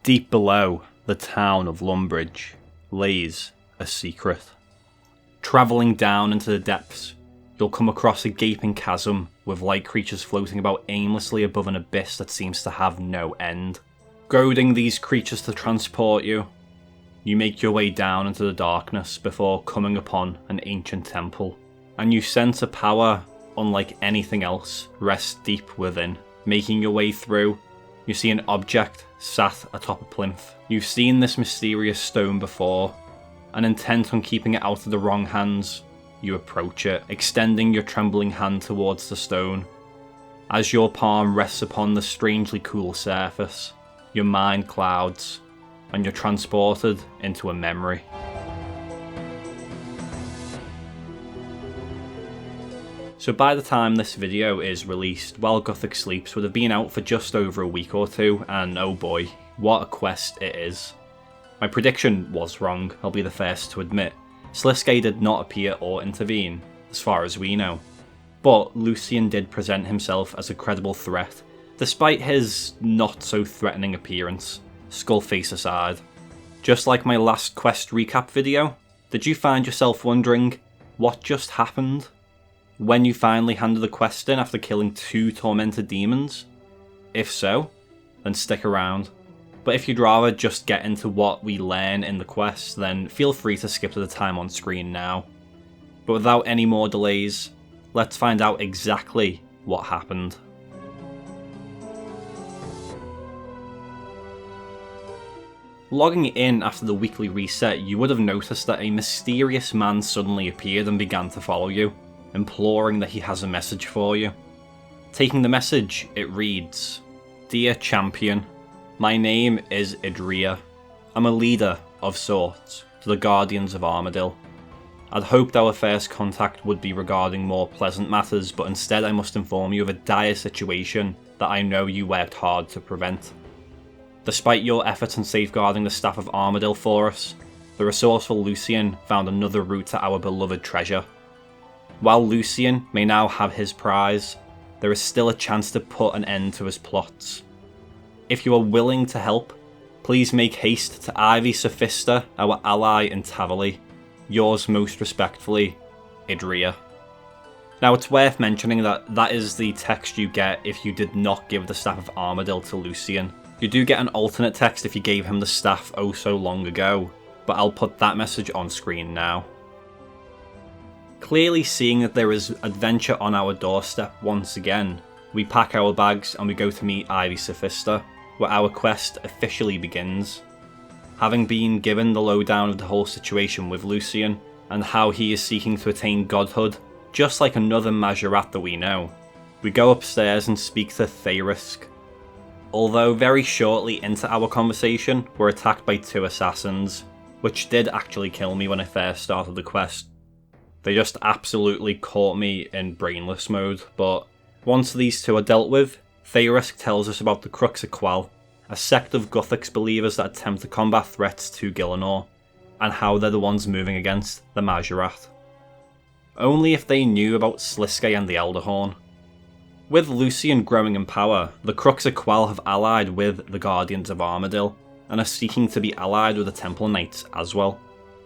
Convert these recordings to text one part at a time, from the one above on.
Deep below the town of Lumbridge lays a secret. Travelling down into the depths, you'll come across a gaping chasm with light creatures floating about aimlessly above an abyss that seems to have no end. Goading these creatures to transport you, you make your way down into the darkness before coming upon an ancient temple, and you sense a power unlike anything else rests deep within. Making your way through, you see an object sat atop a plinth. You've seen this mysterious stone before, and intent on keeping it out of the wrong hands, you approach it, extending your trembling hand towards the stone. As your palm rests upon the strangely cool surface, your mind clouds, and you're transported into a memory. So by the time this video is released, Guthix Sleeps would have been out for just over a week or two, and oh boy, what a quest it is. My prediction was wrong, I'll be the first to admit. Sliskai did not appear or intervene, as far as we know. But Lucian did present himself as a credible threat, despite his not-so-threatening appearance, skullface aside. Just like my last quest recap video, did you find yourself wondering what just happened when you finally handed the quest in after killing 2 tormented demons? If so, then stick around. But if you'd rather just get into what we learn in the quest, then feel free to skip to the time on screen now. But without any more delays, let's find out exactly what happened. Logging in after the weekly reset, you would have noticed that a mysterious man suddenly appeared and began to follow you, imploring that he has a message for you. Taking the message, it reads, "Dear Champion, my name is Idria. I'm a leader of sorts to the Guardians of Armadil. I'd hoped our first contact would be regarding more pleasant matters, but instead I must inform you of a dire situation that I know you worked hard to prevent. Despite your efforts in safeguarding the staff of Armadil for us, the resourceful Lucian found another route to our beloved treasure. While Lucian may now have his prize, there is still a chance to put an end to his plots. If you are willing to help, please make haste to Ivy Sophista, our ally in Tavali. Yours most respectfully, Idria." Now it's worth mentioning that that is the text you get if you did not give the staff of Armadil to Lucian. You do get an alternate text if you gave him the staff oh so long ago, but I'll put that message on screen now. Clearly seeing that there is adventure on our doorstep once again, we pack our bags and we go to meet Ivy Sophista, where our quest officially begins. Having been given the lowdown of the whole situation with Lucian, and how he is seeking to attain godhood, just like another mahjarrat that we know, we go upstairs and speak to Thayrisk. Although very shortly into our conversation, we're attacked by 2 assassins, which did actually kill me when I first started the quest. They just absolutely caught me in brainless mode, but once these 2 are dealt with, Thayrisk tells us about the Cruxaqual, a sect of Guthix believers that attempt to combat threats to Gielinor, and how they're the ones moving against the mahjarrat. Only if they knew about Sliskai and the Elderhorn. With Lucian growing in power, the Cruxaqual have allied with the Guardians of Armadil, and are seeking to be allied with the Temple Knights as well.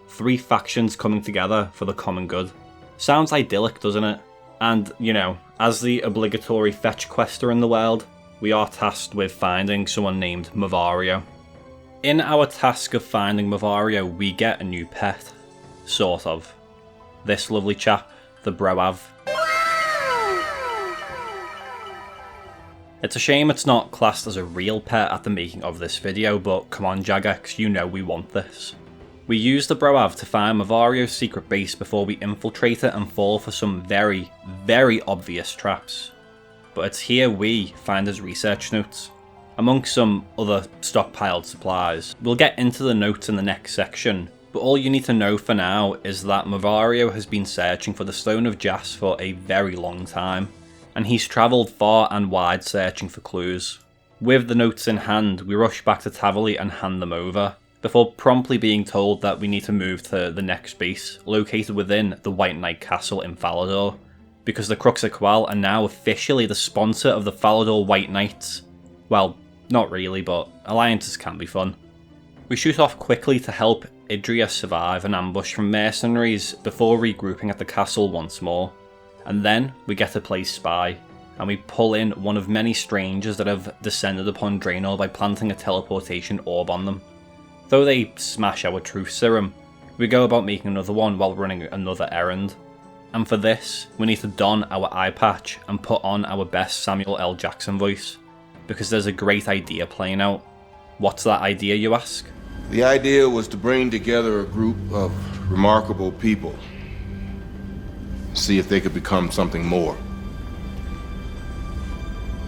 3 factions coming together for the common good. Sounds idyllic, doesn't it? And, you know, as the obligatory fetch quester in the world, we are tasked with finding someone named Mavario. In our task of finding Mavario, we get a new pet. Sort of. This lovely chap, the Broav. It's a shame it's not classed as a real pet at the making of this video, but come on Jagex, you know we want this. We use the Broav to find Mavario's secret base before we infiltrate it and fall for some very, very obvious traps. But it's here we find his research notes, amongst some other stockpiled supplies. We'll get into the notes in the next section, but all you need to know for now is that Mavario has been searching for the Stone of Jas for a very long time, and he's travelled far and wide searching for clues. With the notes in hand, we rush back to Tavali and hand them over, before promptly being told that we need to move to the next base, located within the White Knight Castle in Falador, because the Cruxaqual are now officially the sponsor of the Falador White Knights. Well, Not really, but alliances can be fun. We shoot off quickly to help Idria survive an ambush from mercenaries before regrouping at the castle once more. And then we get to play spy, and we pull in one of many strangers that have descended upon Draenor by planting a teleportation orb on them. Though they smash our truth serum, we go about making another one while running another errand. And for this, we need to don our eye patch and put on our best Samuel L. Jackson voice, because there's a great idea playing out. What's that idea, you ask? The idea was to bring together a group of remarkable people. See if they could become something more.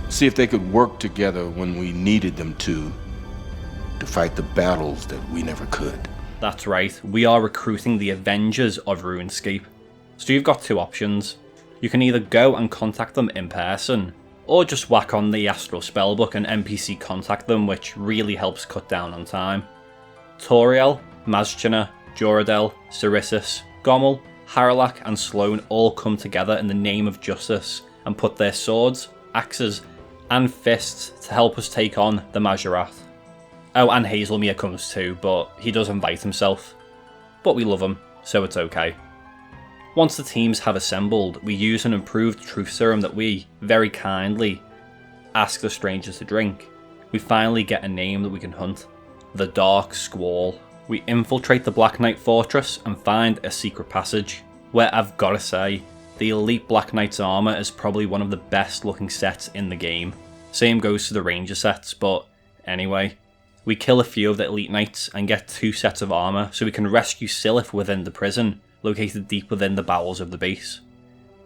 See if they could work together when we needed them to fight the battles that we never could. That's right, we are recruiting the Avengers of RuneScape. So you've got two options. You can either go and contact them in person, or just whack on the Astral Spellbook and NPC contact them, which really helps cut down on time. Toriel, Mazchina, Joradel, Cerissus, Gommel, Haralak and Sloane all come together in the name of justice and put their swords, axes and fists to help us take on the Mahjarrat. Oh, and Hazelmere comes too, but he does invite himself. But we love him, so it's okay. Once the teams have assembled, we use an improved truth serum that we, very kindly, ask the strangers to drink. We finally get a name that we can hunt. The Dark Squall. We infiltrate the Black Knight Fortress and find a secret passage, where I've gotta say, the Elite Black Knight's armour is probably one of the best looking sets in the game. Same goes to the Ranger sets, but anyway. We kill a few of the Elite Knights and get 2 sets of armour so we can rescue Silith within the prison, located deep within the bowels of the base.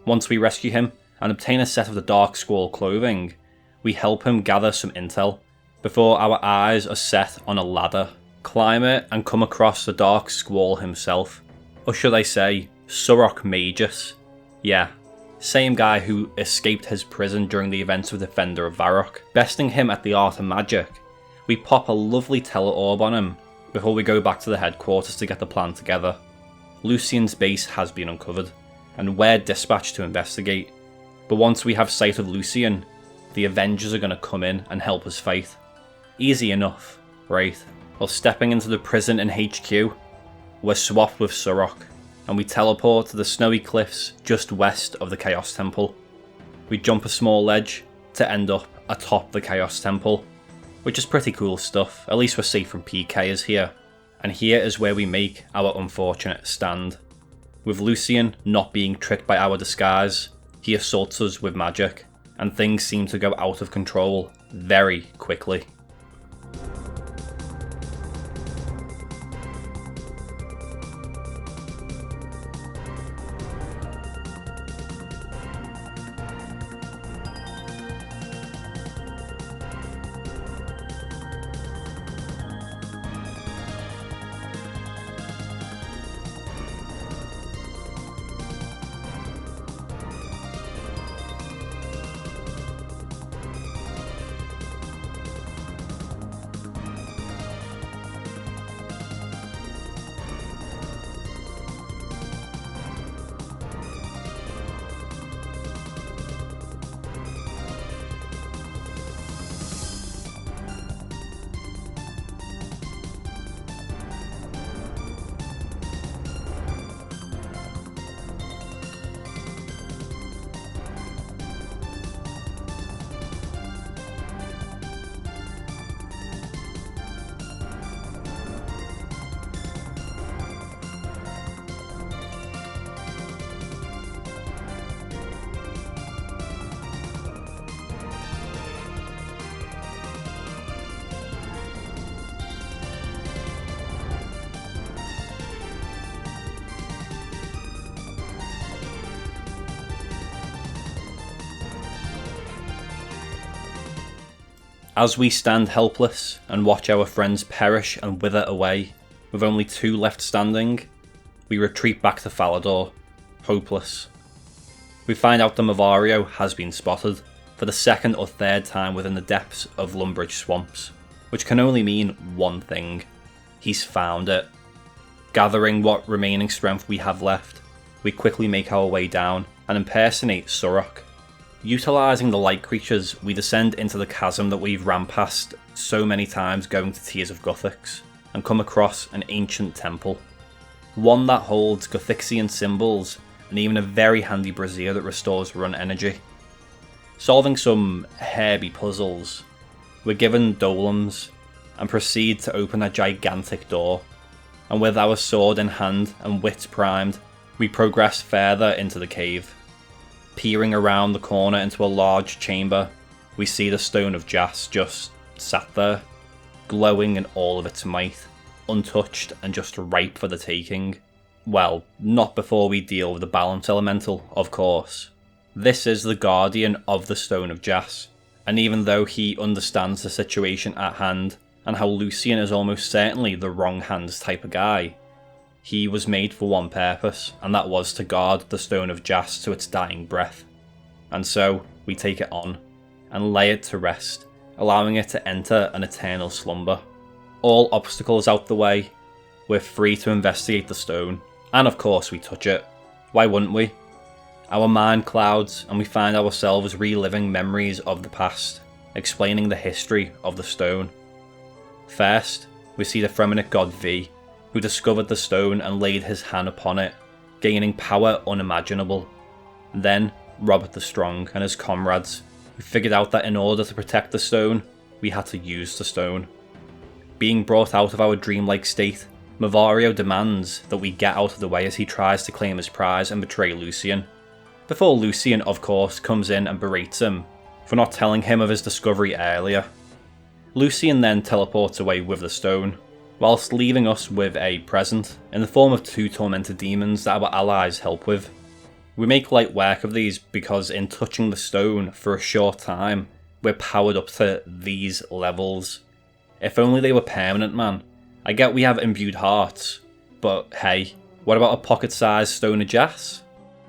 Once we rescue him and obtain a set of the Dark Squall clothing, we help him gather some intel, before our eyes are set on a ladder, climb it and come across the Dark Squall himself. Or should I say, Surok Magus. Yeah, same guy who escaped his prison during the events of Defender of Varrock. Besting him at the Art of Magic, we pop a lovely tele-orb on him before we go back to the headquarters to get the plan together. Lucian's base has been uncovered, and we're dispatched to investigate. But once we have sight of Lucian, the Avengers are going to come in and help us fight. Easy enough, right? While stepping into the prison in HQ, we're swapped with Surok, and we teleport to the snowy cliffs just west of the Chaos Temple. We jump a small ledge to end up atop the Chaos Temple, which is pretty cool stuff. At least we're safe from PKs here. And here is where we make our unfortunate stand. With Lucian not being tricked by our disguise, he assaults us with magic, and things seem to go out of control very quickly. As we stand helpless and watch our friends perish and wither away, with only 2 left standing, we retreat back to Falador, hopeless. We find out that Mavario has been spotted, for the 2nd or 3rd time within the depths of Lumbridge Swamps, which can only mean one thing: he's found it. Gathering what remaining strength we have left, we quickly make our way down and impersonate Surok. Utilising the light creatures, we descend into the chasm that we've ran past so many times going to Tears of Guthix, and come across an ancient temple. One that holds Guthixian symbols, and even a very handy brazier that restores run energy. Solving some herby puzzles, we're given dolems, and proceed to open a gigantic door, and with our sword in hand and wits primed, we progress further into the cave. Peering around the corner into a large chamber, we see the Stone of Jas just sat there, glowing in all of its might, untouched and just ripe for the taking. Well, not before we deal with the balance elemental, of course. This is the guardian of the Stone of Jas, and even though he understands the situation at hand, and how Lucian is almost certainly the wrong hands type of guy, he was made for one purpose, and that was to guard the Stone of Jas to its dying breath. And so, we take it on, and lay it to rest, allowing it to enter an eternal slumber. All obstacles out the way, we're free to investigate the stone, and of course we touch it. Why wouldn't we? Our mind clouds, and we find ourselves reliving memories of the past, explaining the history of the stone. First, we see the Fremennik god V, who discovered the stone and laid his hand upon it, gaining power unimaginable. Then, Robert the Strong and his comrades, who figured out that in order to protect the stone, we had to use the stone. Being brought out of our dreamlike state, Mahjarrat demands that we get out of the way as he tries to claim his prize and betray Lucian. Before Lucian, of course, comes in and berates him for not telling him of his discovery earlier. Lucian then teleports away with the stone, whilst leaving us with a present in the form of 2 tormented demons that our allies help with. We make light work of these because in touching the stone for a short time, we're powered up to these levels. If only they were permanent, man. I get we have imbued hearts, but hey, what about a pocket-sized Stone of Jas?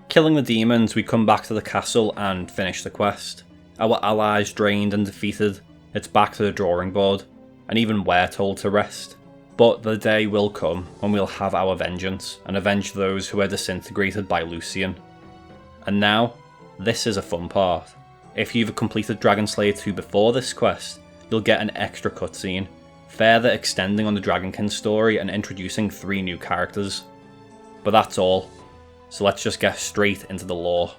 Killing the demons, we come back to the castle and finish the quest. Our allies drained and defeated, it's back to the drawing board, and even we're told to rest. But the day will come when we'll have our vengeance, and avenge those who were disintegrated by Lucian. And now, this is a fun part. If you've completed Dragon Slayer 2 before this quest, you'll get an extra cutscene, further extending on the Dragonkin story and introducing 3 new characters. But that's all, so let's just get straight into the lore.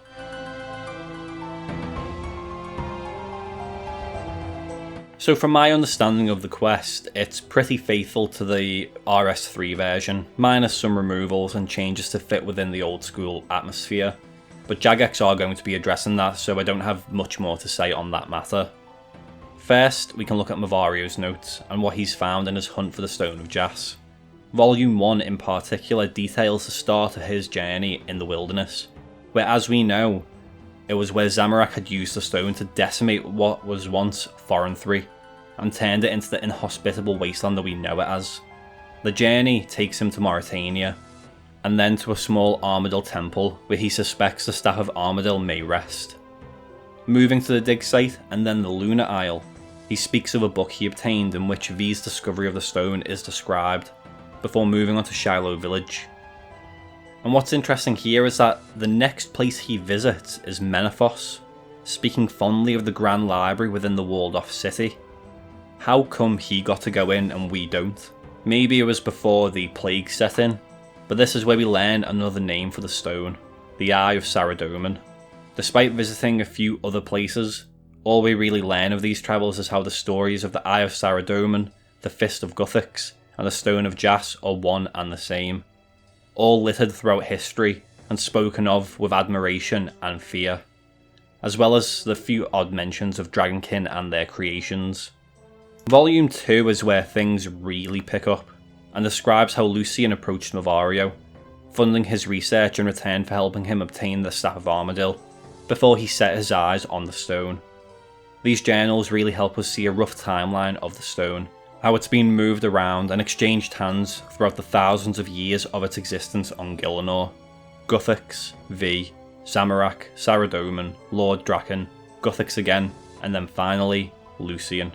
So from my understanding of the quest, it's pretty faithful to the RS3 version, minus some removals and changes to fit within the old school atmosphere. But Jagex are going to be addressing that, so I don't have much more to say on that matter. First, we can look at Mahjarrat's notes and what he's found in his hunt for the Stone of Jas. Volume 1 in particular details the start of his journey in the wilderness, where, as we know, it was where Zamorak had used the stone to decimate what was once Foreign-3, and turned it into the inhospitable wasteland that we know it as. The journey takes him to Mauritania, and then to a small Armadil temple where he suspects the staff of Armadil may rest. Moving to the dig site and then the Lunar Isle, he speaks of a book he obtained in which V's discovery of the stone is described, before moving on to Shiloh village. And what's interesting here is that the next place he visits is Menethos, speaking fondly of the Grand Library within the walled off city. How come he got to go in and we don't? Maybe it was before the plague set in, but this is where we learn another name for the stone, the Eye of Saradomin. Despite visiting a few other places, all we really learn of these travels is how the stories of the Eye of Saradomin, the Fist of Guthix, and the Stone of Jas are one and the same, all littered throughout history and spoken of with admiration and fear, as well as the few odd mentions of Dragonkin and their creations. Volume 2 is where things really pick up, and describes how Lucian approached Mahjarrat, funding his research in return for helping him obtain the Staff of Armadil, before he set his eyes on the stone. These journals really help us see a rough timeline of the stone, how it's been moved around and exchanged hands throughout the thousands of years of its existence on Gielinor. Guthix, V, Zamorak, Saradomin, Lord Draken, Guthix again, and then finally, Lucian.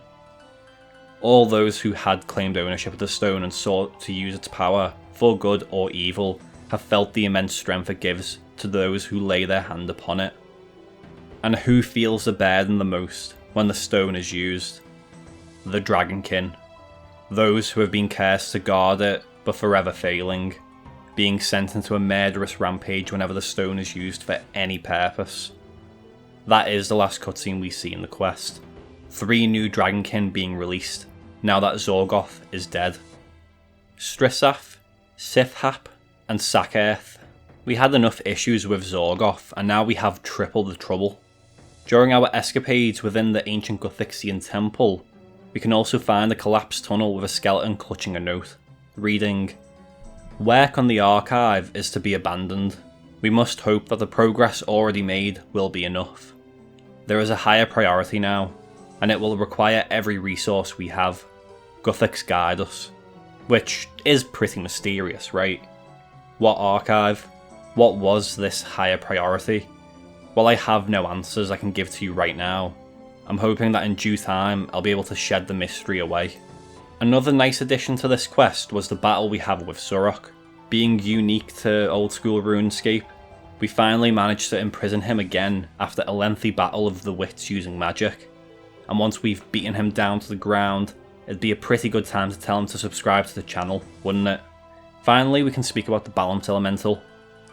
All those who had claimed ownership of the stone and sought to use its power, for good or evil, have felt the immense strength it gives to those who lay their hand upon it. And who feels the burden the most when the stone is used? The Dragonkin. Those who have been cursed to guard it, but forever failing, being sent into a murderous rampage whenever the stone is used for any purpose. That is the last cutscene we see in the quest. 3 new Dragonkin being released, now that Zorgoth is dead. Strisaf, Sithhap, and Sakurth. We had enough issues with Zorgoth, and now we have triple the trouble. During our escapades within the ancient Guthixian temple, we can also find a collapsed tunnel with a skeleton clutching a note, reading, "Work on the archive is to be abandoned. We must hope that the progress already made will be enough. There is a higher priority now, and it will require every resource we have. Guthix guide us." Which is pretty mysterious, right? What archive? What was this higher priority? While I have no answers I can give to you right now, I'm hoping that in due time I'll be able to shed the mystery away. Another nice addition to this quest was the battle we have with Surok. Being unique to Old School Runescape, we finally managed to imprison him again after a lengthy battle of the wits using magic. And once we've beaten him down to the ground, it'd be a pretty good time to tell him to subscribe to the channel, wouldn't it? Finally, we can speak about the Balance Elemental,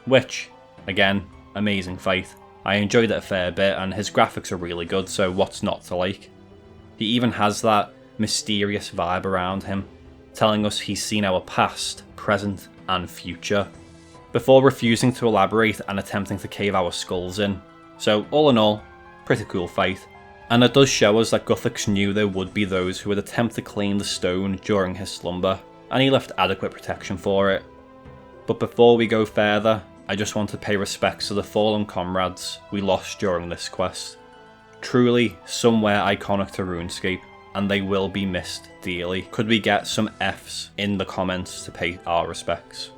which, again, amazing fight. I enjoyed it a fair bit, and his graphics are really good, so what's not to like? He even has that mysterious vibe around him, telling us he's seen our past, present, and future, before refusing to elaborate and attempting to cave our skulls in. So all in all, pretty cool fight. And it does show us that Guthix knew there would be those who would attempt to claim the stone during his slumber, and he left adequate protection for it. But before we go further, I just want to pay respects to the fallen comrades we lost during this quest. Truly somewhere iconic to RuneScape, and they will be missed dearly. Could we get some Fs in the comments to pay our respects?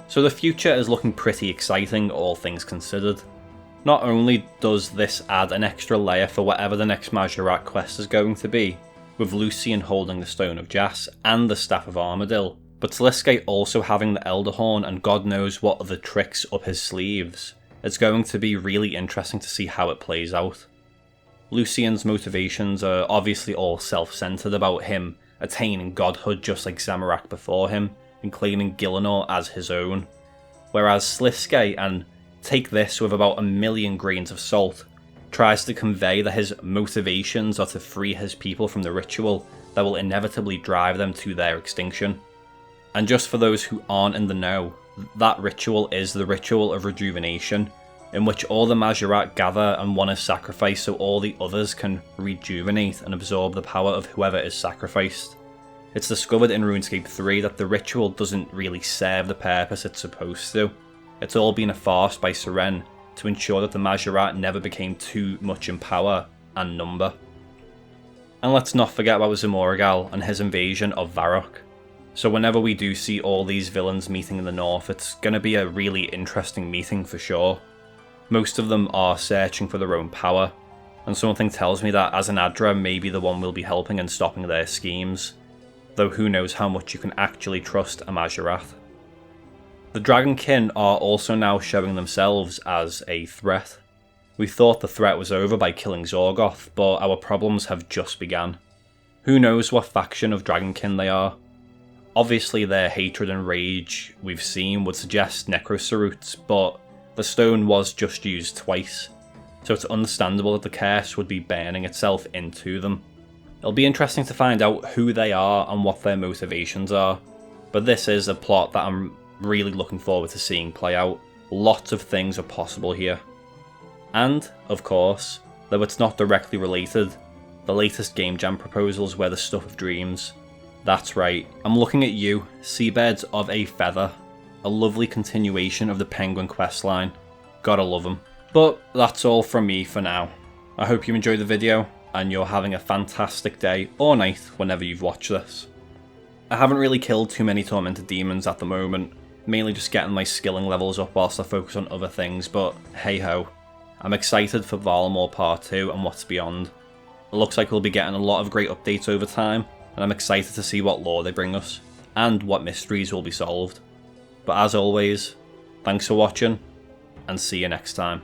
So the future is looking pretty exciting, all things considered. Not only does this add an extra layer for whatever the next mahjarrat quest is going to be, with Lucian holding the Stone of Jas and the Staff of Armadil, but Sliske also having the Elderhorn and God knows what other tricks up his sleeves. It's going to be really interesting to see how it plays out. Lucian's motivations are obviously all self-centered about him attaining godhood just like Zamorak before him, and claiming Gielinor as his own. Whereas Sliske, and take this with about 1,000,000 grains of salt, tries to convey that his motivations are to free his people from the ritual that will inevitably drive them to their extinction. And just for those who aren't in the know, that ritual is the ritual of rejuvenation, in which all the mahjarrat gather and one is sacrificed so all the others can rejuvenate and absorb the power of whoever is sacrificed. It's discovered in RuneScape 3 that the ritual doesn't really serve the purpose it's supposed to. It's all been a farce by Seren to ensure that the mahjarrat never became too much in power and number. And let's not forget about Zamorigal and his invasion of Varrock. So whenever we do see all these villains meeting in the north, it's going to be a really interesting meeting for sure. Most of them are searching for their own power, and something tells me that Azanadra may be the one we'll be helping and stopping their schemes, though who knows how much you can actually trust a mahjarrat. The Dragonkin are also now showing themselves as a threat. We thought the threat was over by killing Zorgoth, but our problems have just begun. Who knows what faction of Dragonkin they are? Obviously their hatred and rage we've seen would suggest Necrosaruts, but the stone was just used twice, so it's understandable that the curse would be burning itself into them. It'll be interesting to find out who they are and what their motivations are, but this is a plot that I'm really looking forward to seeing play out. Lots of things are possible here. And, of course, though it's not directly related, the latest Game Jam proposals were the stuff of dreams. That's right, I'm looking at you, Seabirds of a Feather. A lovely continuation of the Penguin questline. Gotta love them. But that's all from me for now. I hope you enjoyed the video, and you're having a fantastic day or night whenever you've watched this. I haven't really killed too many Tormented Demons at the moment, mainly just getting my skilling levels up whilst I focus on other things, but hey ho. I'm excited for Valamor Part 2 and what's beyond. It looks like we'll be getting a lot of great updates over time, and I'm excited to see what lore they bring us, and what mysteries will be solved. But as always, Thanks for watching, and see you next time.